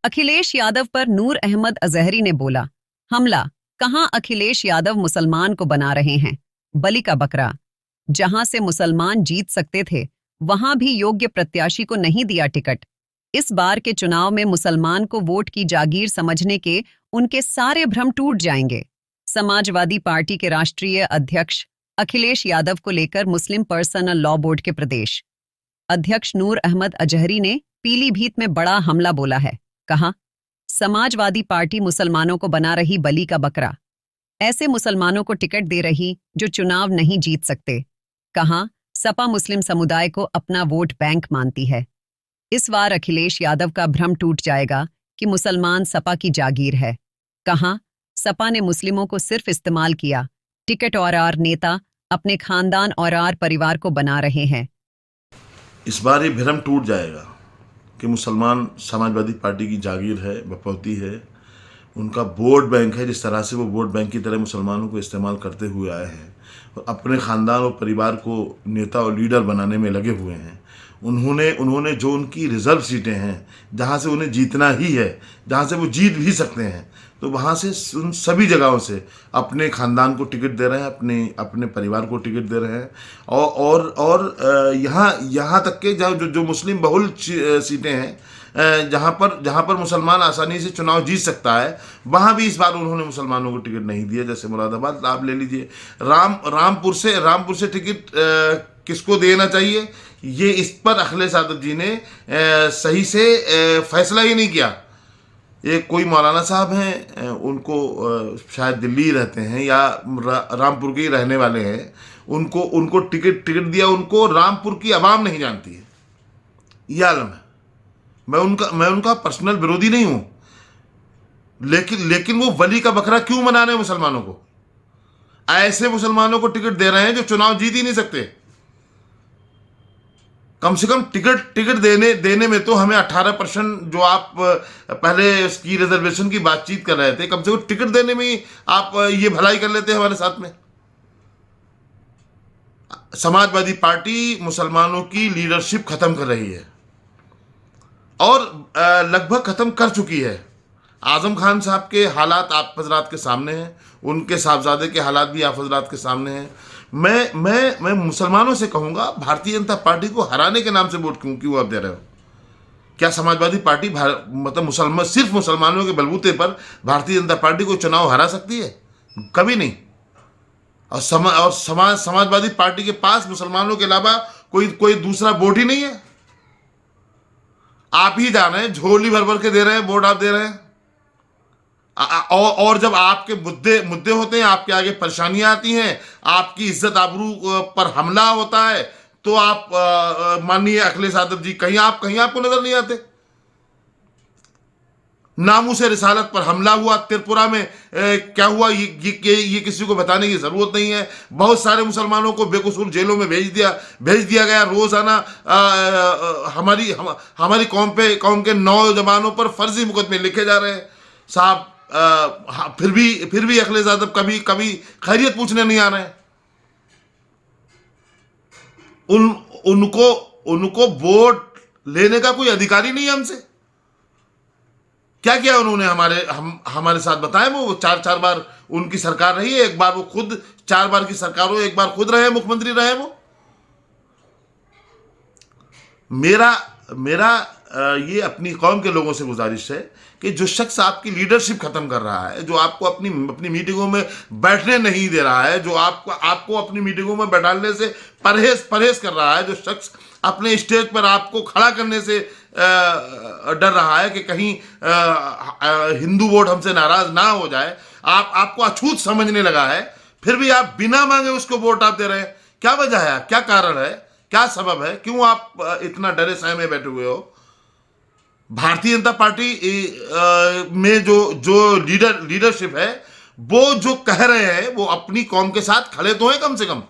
अखिलेश यादव पर नूर अहमद अजहरी ने बोला, हमला। कहां अखिलेश यादव मुसलमान को बना रहे हैं बलि का बकरा। जहां से मुसलमान जीत सकते थे वहां भी योग्य प्रत्याशी को नहीं दिया टिकट। इस बार के चुनाव में मुसलमान को वोट की जागीर समझने के उनके सारे भ्रम टूट जाएंगे। समाजवादी पार्टी के राष्ट्रीय अध्यक्ष अखिलेश यादव को लेकर मुस्लिम पर्सनल लॉ बोर्ड के प्रदेश अध्यक्ष नूर अहमद अजहरी ने पीलीभीत में बड़ा हमला बोला है। कहा, समाजवादी पार्टी मुसलमानों को बना रही बलि का बकरा। ऐसे मुसलमानों को टिकट दे रही जो चुनाव नहीं जीत सकते। कहा, सपा मुस्लिम समुदाय को अपना वोट बैंक मानती है। इस बार अखिलेश यादव का भ्रम टूट जाएगा कि मुसलमान सपा की जागीर है। कहा, सपा ने मुस्लिमों को सिर्फ इस्तेमाल किया, टिकट और आर नेता अपने खानदान और आर परिवार को बना रहे हैं। इस बार ये भ्रम टूट जाएगा कि मुसलमान समाजवादी पार्टी की जागीर है, बपौती है, उनका वोट बैंक है। जिस तरह से वो वोट बैंक की तरह मुसलमानों को इस्तेमाल करते हुए आए हैं और अपने ख़ानदान और परिवार को नेता और लीडर बनाने में लगे हुए हैं। उन्होंने जो उनकी रिज़र्व सीटें हैं, जहाँ से उन्हें जीतना ही है, जहाँ से वो जीत भी सकते हैं, तो वहाँ से उन सभी जगहों से अपने ख़ानदान को टिकट दे रहे हैं, अपने परिवार को टिकट दे रहे हैं। और यहाँ तक के जो मुस्लिम बहुल सीटें हैं, जहाँ पर मुसलमान आसानी से चुनाव जीत सकता है, वहाँ भी इस बार उन्होंने मुसलमानों को टिकट नहीं दिया। जैसे मुरादाबाद आप ले लीजिए, रामपुर से टिकट किसको देना चाहिए, ये इस पर अखिलेश यादव जी ने सही से फैसला ही नहीं किया। एक कोई मौलाना साहब हैं, उनको शायद दिल्ली रहते हैं या रामपुर के ही रहने वाले हैं, उनको टिकट दिया। उनको रामपुर की आवाम नहीं जानती है, ये आलम है। मैं उनका पर्सनल विरोधी नहीं हूं, लेकिन वो वली का बकरा क्यों बना रहे हैं मुसलमानों को। ऐसे मुसलमानों को टिकट दे रहे हैं जो चुनाव जीत ही नहीं सकते। कम से कम टिकट देने में तो हमें 18% जो आप पहले उसकी रिजर्वेशन की बातचीत कर रहे थे, कम से कम टिकट देने में ही आप ये भलाई कर लेते हैं हमारे साथ में। समाजवादी पार्टी मुसलमानों की लीडरशिप खत्म कर रही है और लगभग खत्म कर चुकी है। आजम खान साहब के हालात आप हजरात के सामने हैं, उनके साहबजादे के हालात भी आप हजरात के सामने हैं। मैं मुसलमानों से कहूँगा, भारतीय जनता पार्टी को हराने के नाम से वोट क्यों आप दे रहे हो। क्या समाजवादी पार्टी मतलब सिर्फ मुसलमानों के बलबूते पर भारतीय जनता पार्टी को चुनाव हरा सकती है? कभी नहीं। और समाजवादी पार्टी के पास मुसलमानों के अलावा कोई दूसरा वोट ही नहीं है। आप ही जान रहे हैं, झोली भर भर के दे रहे हैं वोट, आप दे रहे हैं। और जब आपके मुद्दे होते हैं, आपके आगे परेशानियां आती हैं, आपकी इज्जत आबरू पर हमला होता है, तो आप माननीय अखिलेश यादव जी कहीं आपको नजर नहीं आते। नामूसे रिसालत पर हमला हुआ त्रिपुरा में, क्या हुआ ये किसी को बताने की जरूरत नहीं है। बहुत सारे मुसलमानों को बेकसूर जेलों में भेज दिया गया। रोजाना हमारी कौम के नौजवानों पर फर्जी मुकदमे लिखे जा रहे हैं साहब। फिर भी अखिलेश यादव कभी खैरियत पूछने नहीं आ रहे हैं। उनको वोट लेने का कोई अधिकार ही नहीं है हमसे। क्या किया उन्होंने हमारे साथ बताएं। वो चार बार उनकी सरकार रही है, एक बार वो खुद 4 बार की सरकार हो, एक बार खुद रहे, मुख्यमंत्री रहे वो। मेरा ये अपनी कौम के लोगों से गुजारिश है कि जो शख्स आपकी लीडरशिप खत्म कर रहा है, जो आपको अपनी मीटिंगों में बैठने नहीं दे रहा है, जो आपको अपनी मीटिंगों में बैठाने से परहेज कर रहा है, जो शख्स अपने स्टेज पर आपको खड़ा करने से डर रहा है कि कहीं हिंदू वोट हमसे नाराज ना हो जाए, आपको अछूत समझने लगा है, फिर भी आप बिना मांगे उसको वोट आप दे रहे हैं। क्या वजह है? क्या कारण है? क्या सबब है? क्यों आप इतना डरे सहमे में बैठे हुए हो? भारतीय जनता पार्टी में जो लीडरशिप है, वो जो कह रहे हैं वो अपनी कौम के साथ खड़े तो हैं कम से कम।